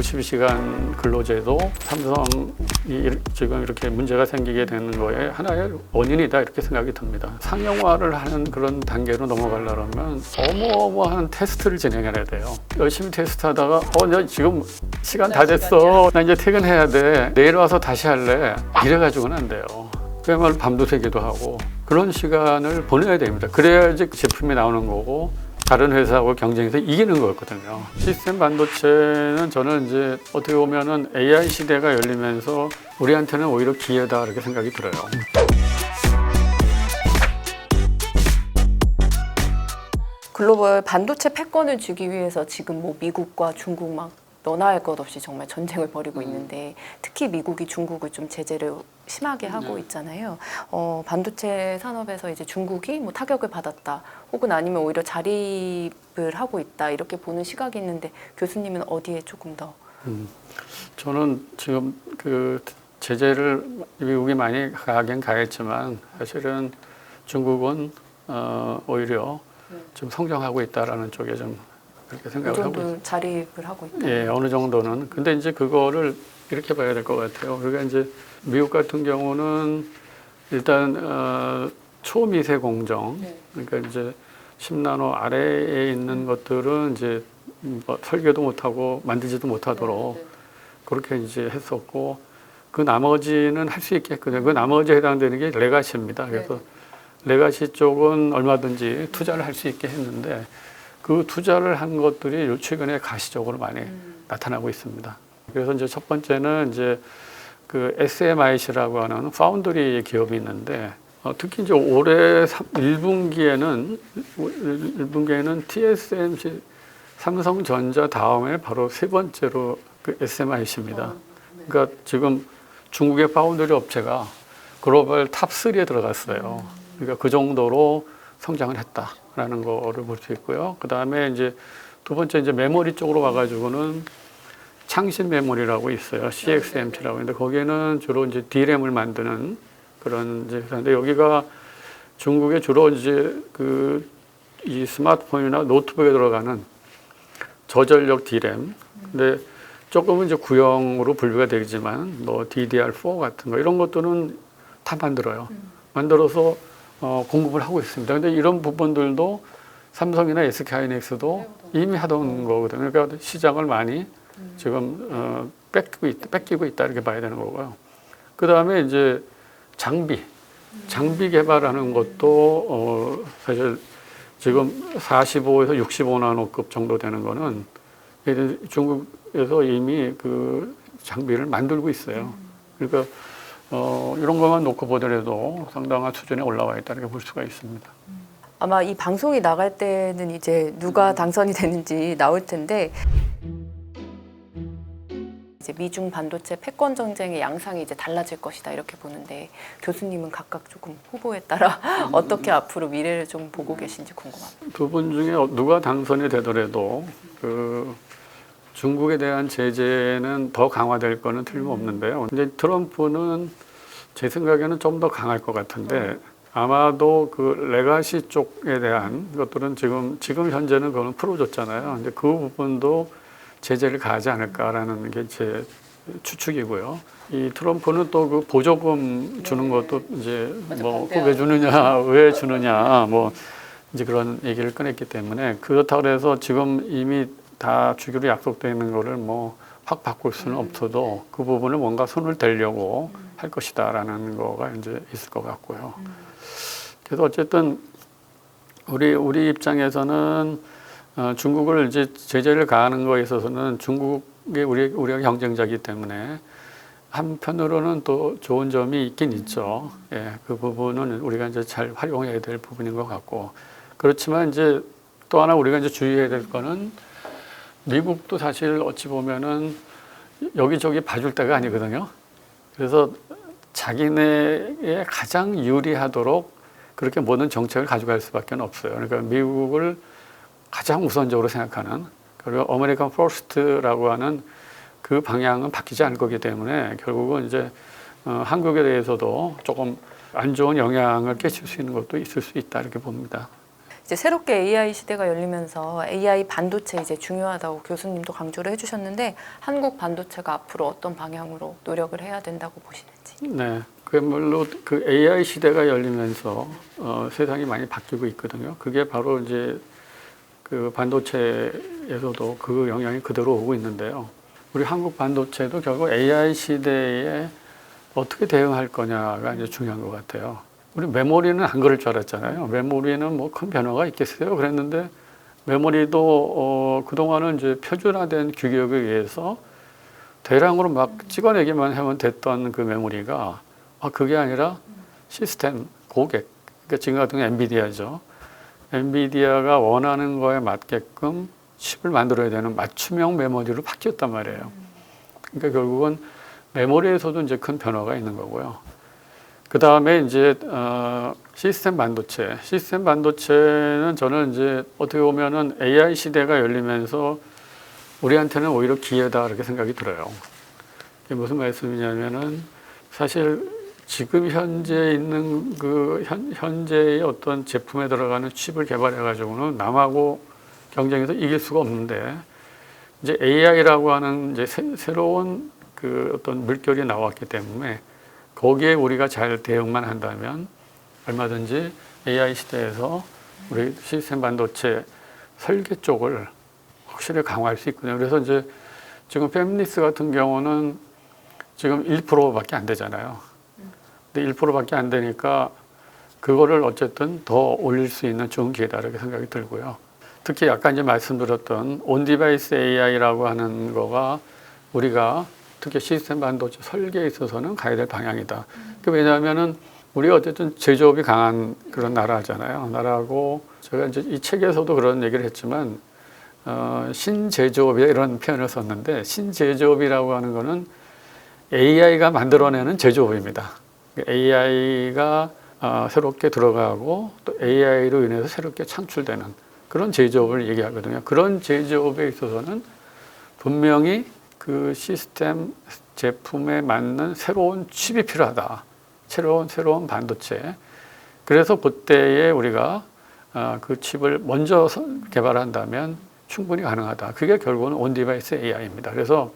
52시간 근로제도 삼성이 지금 이렇게 문제가 생기게 되는 거에 하나의 원인이다 이렇게 생각이 듭니다. 상용화를 하는 그런 단계로 넘어가려면 어마어마한 테스트를 진행해야 돼요. 열심히 테스트하다가 나 지금 시간 다 됐어. 나 이제 퇴근해야 돼. 내일 와서 다시 할래. 이래가지고는 안 돼요. 그야말로 밤도 새기도 하고 그런 시간을 보내야 됩니다. 그래야지 제품이 나오는 거고 다른 회사하고 경쟁해서 이기는 거였거든요. 시스템 반도체는 저는 이제 어떻게 보면은 AI 시대가 열리면서 우리한테는 오히려 기회다 이렇게 생각이 들어요. 글로벌 반도체 패권을 쥐기 위해서 지금 뭐 미국과 중국 막 너나 할 것 없이 정말 전쟁을 벌이고 있는데 특히 미국이 중국을 좀 제재를 심하게 하고 있잖아요. 반도체 산업에서 이제 중국이 뭐 타격을 받았다 혹은 아니면 오히려 자립을 하고 있다 이렇게 보는 시각이 있는데 교수님은 어디에 조금 더? 저는 지금 그 제재를 미국이 많이 가긴 가했지만 사실은 중국은 오히려 좀 성장하고 있다라는 쪽에 좀 그렇게 생각을 하고 있습니다. 자립을 하고 있다. 예, 어느 정도는. 근데 이제 그거를 이렇게 봐야 될 것 같아요. 우리가 이제 미국 같은 경우는 일단 초미세 공정, 그러니까 이제 10나노 아래에 있는 것들은 이제 뭐 설계도 못하고 만들지도 못하도록 그렇게 이제 했었고 그 나머지는 할 수 있게 했거든요. 그 나머지에 해당되는 게 레가시입니다. 그래서 레가시 쪽은 얼마든지 투자를 할 수 있게 했는데 그 투자를 한 것들이 최근에 가시적으로 많이 나타나고 있습니다. 그래서 이제 첫 번째는 이제 그 SMIC라고 하는 파운드리 기업이 있는데 특히 이제 올해 1분기에는 TSMC 삼성전자 다음에 바로 세 번째로 그 SMIC입니다. 그러니까 지금 중국의 파운드리 업체가 글로벌 탑3에 들어갔어요. 그러니까 그 정도로 성장을 했다라는 거를 볼 수 있고요. 그 다음에 이제 두 번째 이제 메모리 쪽으로 가가지고는 창신 메모리라고 있어요. CXMT라고 있는데 거기에는 주로 이제 D램을 만드는 그런 이제 회사인데 여기가 중국에 주로 이제 그 이 스마트폰이나 노트북에 들어가는 저전력 D램. 근데 조금은 이제 구형으로 분류가 되지만 뭐 DDR4 같은 거 이런 것들은 다 만들어요. 만들어서 공급을 하고 있습니다. 근데 이런 부분들도 삼성이나 SK하이닉스도 이미 하던 거거든요. 그러니까 시장을 많이 지금 뺏기고 있다 이렇게 봐야 되는 거고요. 그 다음에 이제 장비 개발하는 것도 사실 지금 45에서 65나노급 정도 되는 거는 중국에서 이미 그 장비를 만들고 있어요. 그러니까 이런 것만 놓고 보더라도 상당한 수준에 올라와 있다 이렇게 볼 수가 있습니다. 아마 이 방송이 나갈 때는 이제 누가 당선이 되는지 나올 텐데 이제 미중 반도체 패권 전쟁의 양상이 이제 달라질 것이다 이렇게 보는데 교수님은 각각 조금 후보에 따라 어떻게 앞으로 미래를 좀 보고 계신지 궁금합니다. 두 분 중에 누가 당선이 되더라도 그 중국에 대한 제재는 더 강화될 거는 틀림없는데요. 근데 트럼프는 제 생각에는 좀 더 강할 것 같은데 아마도 그 레가시 쪽에 대한 것들은 지금 현재는 그거는 풀어줬잖아요. 근데 그 부분도 제재를 가하지 않을까라는 게 제 추측이고요. 이 트럼프는 또 그 보조금 주는 것도 이제 뭐 왜 주느냐 뭐 이제 그런 얘기를 꺼냈기 때문에 그렇다고 해서 지금 이미 다 주기로 약속되어 있는 거를 뭐 확 바꿀 수는 없어도 그 부분을 뭔가 손을 대려고 할 것이다라는 거가 이제 있을 것 같고요. 그래서 어쨌든 우리 입장에서는 중국을 이제 제재를 가하는 거에 있어서는 중국이 우리가 경쟁자이기 때문에 한편으로는 또 좋은 점이 있긴 있죠. 예, 그 부분은 우리가 이제 잘 활용해야 될 부분인 것 같고 그렇지만 이제 또 하나 우리가 이제 주의해야 될 거는 미국도 사실 어찌 보면은 여기저기 봐줄 때가 아니거든요. 그래서 자기네에 가장 유리하도록 그렇게 모든 정책을 가져갈 수밖에 없어요. 그러니까 미국을 가장 우선적으로 생각하는 그리고 아메리칸 퍼스트라고 하는 그 방향은 바뀌지 않을 거기 때문에 결국은 이제 한국에 대해서도 조금 안 좋은 영향을 끼칠 수 있는 것도 있을 수 있다 이렇게 봅니다. 이제 새롭게 AI 시대가 열리면서 AI 반도체 이제 중요하다고 교수님도 강조를 해주셨는데 한국 반도체가 앞으로 어떤 방향으로 노력을 해야 된다고 보시는지. 네, 그야말로 그 AI 시대가 열리면서 세상이 많이 바뀌고 있거든요. 그게 바로 이제 그 반도체에서도 그 영향이 그대로 오고 있는데요. 우리 한국 반도체도 결국 AI 시대에 어떻게 대응할 거냐가 이제 중요한 것 같아요. 우리 메모리는 안 그럴 줄 알았잖아요. 메모리는 뭐 큰 변화가 있겠어요. 그랬는데 메모리도 그동안은 이제 표준화된 규격에 의해서 대량으로 막 찍어내기만 하면 됐던 그 메모리가 그게 아니라 시스템, 고객, 그러니까 지금 같은 경우 엔비디아죠. 엔비디아가 원하는 거에 맞게끔 칩을 만들어야 되는 맞춤형 메모리로 바뀌었단 말이에요. 그러니까 결국은 메모리에서도 이제 큰 변화가 있는 거고요. 그 다음에 이제 시스템 반도체. 시스템 반도체는 저는 이제 어떻게 보면은 AI 시대가 열리면서 우리한테는 오히려 기회다 이렇게 생각이 들어요. 이게 무슨 말씀이냐면은 사실 지금 현재 있는 그 현재의 어떤 제품에 들어가는 칩을 개발해 가지고는 남하고 경쟁해서 이길 수가 없는데 이제 AI라고 하는 이제 새로운 그 어떤 물결이 나왔기 때문에 거기에 우리가 잘 대응만 한다면 얼마든지 AI 시대에서 우리 시스템 반도체 설계 쪽을 확실히 강화할 수 있거든요. 그래서 이제 지금 팹리스 같은 경우는 지금 1%밖에 안 되잖아요. 근데 1%밖에 안 되니까 그거를 어쨌든 더 올릴 수 있는 좋은 기회다 이렇게 생각이 들고요. 특히 아까 이제 말씀드렸던 온 디바이스 AI라고 하는 거가 우리가 특히 시스템 반도체 설계에 있어서는 가야 될 방향이다. 왜냐하면은 우리가 어쨌든 제조업이 강한 그런 나라잖아요. 나라고 제가 이제 이 책에서도 그런 얘기를 했지만 신제조업이 이런 표현을 썼는데 신제조업이라고 하는 거는 AI가 만들어내는 제조업입니다. AI가 새롭게 들어가고 또 AI로 인해서 새롭게 창출되는 그런 제조업을 얘기하거든요. 그런 제조업에 있어서는 분명히 그 시스템 제품에 맞는 새로운 칩이 필요하다. 새로운 반도체. 그래서 그때에 우리가 그 칩을 먼저 개발한다면 충분히 가능하다. 그게 결국은 온 디바이스 AI입니다. 그래서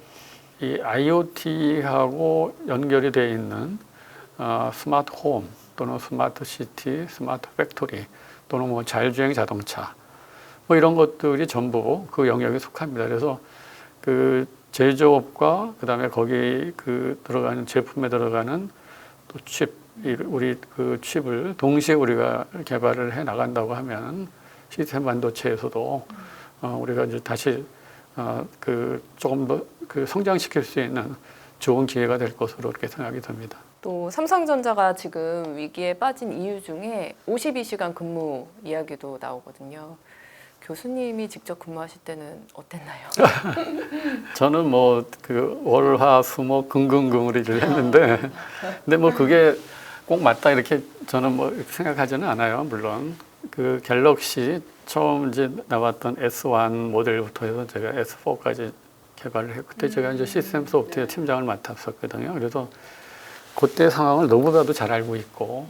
이 IoT하고 연결이 되어 있는 스마트 홈 또는 스마트 시티, 스마트 팩토리 또는 뭐 자율주행 자동차 뭐 이런 것들이 전부 그 영역에 속합니다. 그래서 그 제조업과 그다음에 거기 그 들어가는 제품에 들어가는 또 칩, 우리 그 칩을 동시에 우리가 개발을 해 나간다고 하면 시스템 반도체에서도 우리가 이제 다시 그 조금 더 그 성장시킬 수 있는 좋은 기회가 될 것으로 그렇게 생각이 듭니다. 또 삼성전자가 지금 위기에 빠진 이유 중에 52시간 근무 이야기도 나오거든요. 교수님이 직접 근무하실 때는 어땠나요? 저는 뭐 그 월화수목 금금금으로 일을 했는데 근데 뭐 그게 꼭 맞다 이렇게 저는 뭐 이렇게 생각하지는 않아요. 물론 그 갤럭시 처음 이제 나왔던 S1 모델부터 해서 제가 S4까지 개발을 했고 그때 제가 이제 시스템 소프트웨어 팀장을 맡았었거든요. 그래서 그때 상황을 너무나도 잘 알고 있고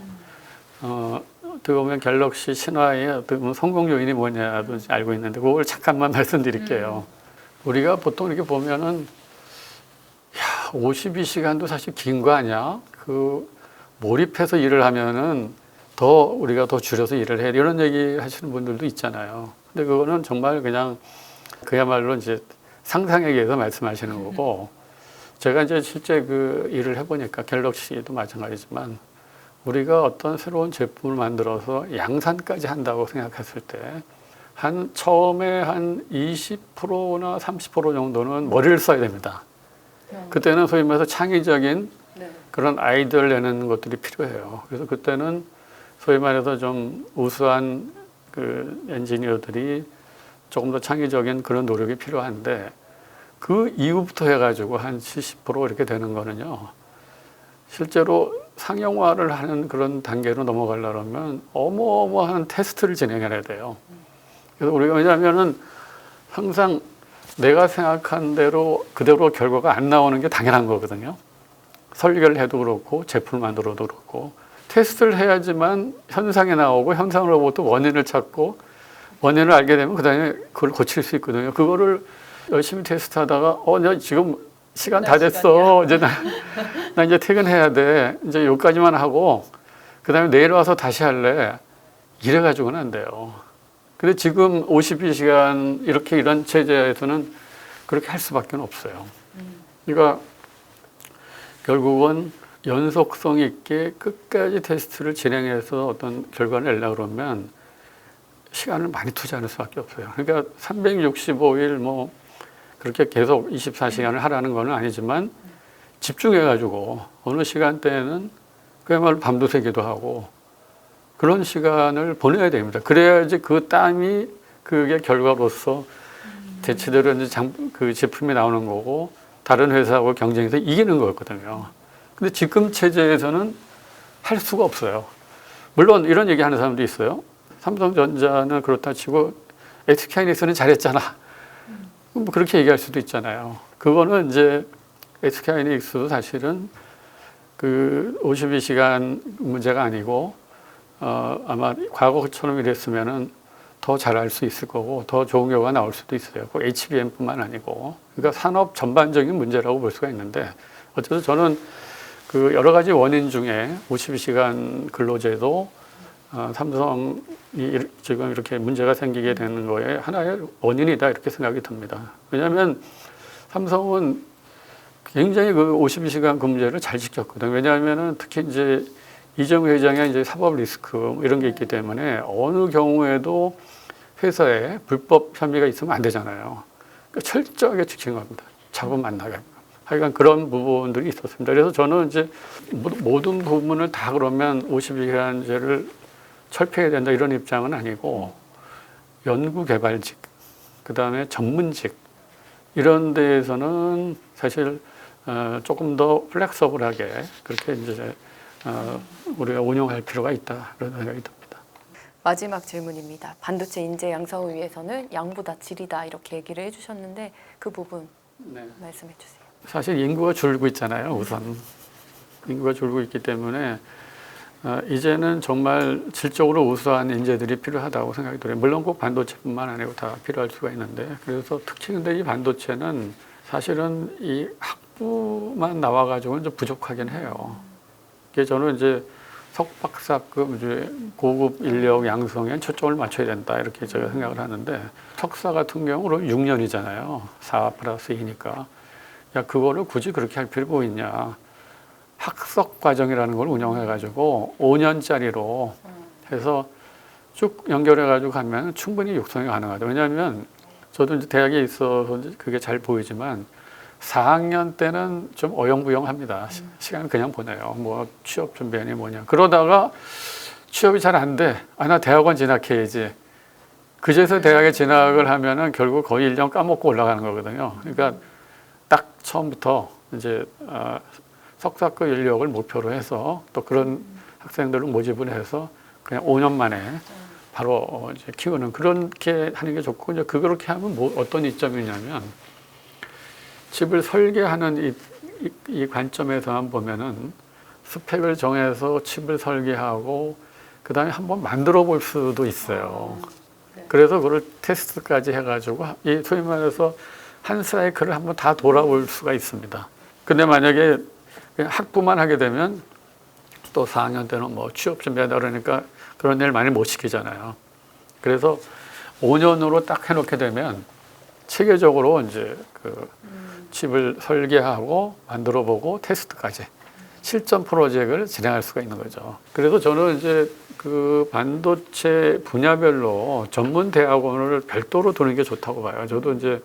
어떻게 보면 갤럭시 신화의 어떤 성공 요인이 뭐냐도 알고 있는데 그걸 잠깐만 말씀드릴게요. 우리가 보통 이렇게 보면은 52시간도 사실 긴 거 아니야? 그 몰입해서 일을 하면은 더 우리가 더 줄여서 일을 해 이런 얘기 하시는 분들도 있잖아요. 근데 그거는 정말 그냥 그야말로 이제 상상에 의해서 말씀하시는 거고 제가 이제 실제 그 일을 해보니까 갤럭시도 마찬가지지만 우리가 어떤 새로운 제품을 만들어서 양산까지 한다고 생각했을 때 처음에 한 20%나 30% 정도는 머리를 써야 됩니다. 그때는 소위 말해서 창의적인 그런 아이디어를 내는 것들이 필요해요. 그래서 그때는 소위 말해서 좀 우수한 그 엔지니어들이 조금 더 창의적인 그런 노력이 필요한데 그 이후부터 해가지고 한 70% 이렇게 되는 거는요. 실제로 상용화를 하는 그런 단계로 넘어가려면 어마어마한 테스트를 진행해야 돼요. 그래서 우리가 왜냐하면은 항상 내가 생각한 대로 그대로 결과가 안 나오는 게 당연한 거거든요. 설계를 해도 그렇고 제품을 만들어도 그렇고 테스트를 해야지만 현상이 나오고 현상으로부터 원인을 찾고 원인을 알게 되면 그다음에 그걸 고칠 수 있거든요. 그거를 열심히 테스트하다가 나 지금 시간 다 됐어. 이제 나 이제 퇴근해야 돼. 이제 여기까지만 하고 그다음에 내일 와서 다시 할래. 이래 가지고는 안 돼요. 근데 지금 52시간 이렇게 이런 체제에서는 그렇게 할 수밖에 없어요. 그러니까 결국은 연속성 있게 끝까지 테스트를 진행해서 어떤 결과를 내려고 그러면 시간을 많이 투자할 수밖에 없어요. 그러니까 365일 뭐 그렇게 계속 24시간을 하라는 건 아니지만 집중해가지고 어느 시간대에는 그야말로 밤도 새기도 하고 그런 시간을 보내야 됩니다. 그래야지 그 땀이 그게 결과로서 대체대로 이제 그 제품이 나오는 거고 다른 회사하고 경쟁해서 이기는 거였거든요. 근데 지금 체제에서는 할 수가 없어요. 물론 이런 얘기 하는 사람도 있어요. 삼성전자는 그렇다 치고 SK하이닉스는 잘했잖아. 뭐 그렇게 얘기할 수도 있잖아요. 그거는 이제 SK하이닉스도 사실은 그 52시간 문제가 아니고 아마 과거처럼 이랬으면은 더 잘할 수 있을 거고 더 좋은 결과가 나올 수도 있어요. 꼭 HBM뿐만 아니고. 그러니까 산업 전반적인 문제라고 볼 수가 있는데 어쨌든 저는 그 여러 가지 원인 중에 52시간 근로제도 삼성이 지금 이렇게 문제가 생기게 되는 거에 하나의 원인이다 이렇게 생각이 듭니다. 왜냐하면 삼성은 굉장히 그 52시간 근무제를 잘 지켰거든요. 왜냐하면은 특히 이제 이정 회장의 이제 사법 리스크 이런 게 있기 때문에 어느 경우에도 회사에 불법 혐의가 있으면 안 되잖아요. 그러니까 철저하게 지킨 겁니다. 자본 안 나게. 하여간 그런 부분들이 있었습니다. 그래서 저는 이제 모든 부분을 다 그러면 52시간제를 철폐해야 된다 이런 입장은 아니고 연구개발직, 그다음에 전문직 이런 데에서는 사실 조금 더 플렉서블하게 그렇게 이제 우리가 운영할 필요가 있다 이런 생각이 듭니다. 마지막 질문입니다. 반도체 인재 양성을 위해서는 양보다 질이다 이렇게 얘기를 해주셨는데 그 부분 말씀해 주세요. 사실 인구가 줄고 있잖아요. 우선 인구가 줄고 있기 때문에 이제는 정말 질적으로 우수한 인재들이 필요하다고 생각이 들어요. 물론 꼭 반도체뿐만 아니고 다 필요할 수가 있는데 그래서 특히 근데 이 반도체는 사실은 이 학부만 나와가지고는 좀 부족하긴 해요. 그게 저는 이제 석박사급 이제 고급 인력 양성에 초점을 맞춰야 된다 이렇게 제가 생각을 하는데 석사 같은 경우는 6년이잖아요. 4 플러스 2니까. 야, 그거를 굳이 그렇게 할 필요가 있냐. 학석 과정이라는 걸 운영해가지고 5년짜리로 해서 쭉 연결해가지고 가면 충분히 육성이 가능하다. 왜냐하면 저도 이제 대학에 있어서 그게 잘 보이지만 4학년 때는 좀 어영부영합니다. 시간 그냥 보내요. 뭐 취업 준비하니 뭐냐. 그러다가 취업이 잘 안 돼. 나 대학원 진학해야지. 그제서 대학에 진학을 하면은 결국 거의 1년 까먹고 올라가는 거거든요. 그러니까 딱 처음부터 이제 석사급 인력을 목표로 해서 또 그런 학생들을 모집을 해서 그냥 5년 만에 바로 이제 키우는 그렇게 하는 게 좋고 이제 그렇게 하면 뭐 어떤 이점이냐면 집을 설계하는 이 관점에서만 보면은 스펙을 정해서 칩을 설계하고 그 다음에 한번 만들어 볼 수도 있어요. 그래서 그걸 테스트까지 해가지고 이 소위 말해서 한 사이클을 한번 다 돌아볼 수가 있습니다. 근데 만약에 그냥 학부만 하게 되면 또 4학년 때는 뭐 취업 준비하다 그러니까 그런 일 많이 못 시키잖아요. 그래서 5년으로 딱 해놓게 되면 체계적으로 이제 그 칩을 설계하고 만들어보고 테스트까지 실전 프로젝트를 진행할 수가 있는 거죠. 그래서 저는 이제 그 반도체 분야별로 전문 대학원을 별도로 두는 게 좋다고 봐요. 저도 이제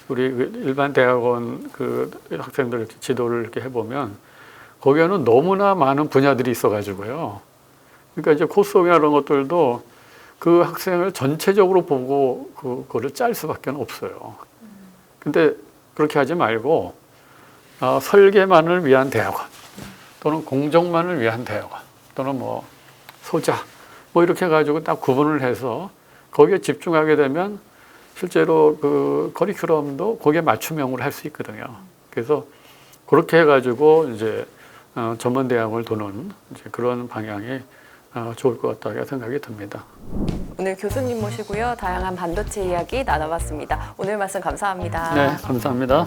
우리 일반 대학원 그 학생들 이렇게 지도를 이렇게 해보면 거기에는 너무나 많은 분야들이 있어가지고요. 그러니까 이제 코스업이나 이런 것들도 그 학생을 전체적으로 보고 그거를 짤 수밖에 없어요. 근데 그렇게 하지 말고 설계만을 위한 대학원 또는 공정만을 위한 대학원 또는 뭐 소자 뭐 이렇게 해가지고 딱 구분을 해서 거기에 집중하게 되면 실제로 그 커리큘럼도 거기에 맞춤형으로 할 수 있거든요. 그래서 그렇게 해가지고 이제 전문 대학을 두는 이제 그런 방향이 좋을 것 같다고 생각이 듭니다. 오늘 교수님 모시고요. 다양한 반도체 이야기 나눠봤습니다. 오늘 말씀 감사합니다. 네, 감사합니다.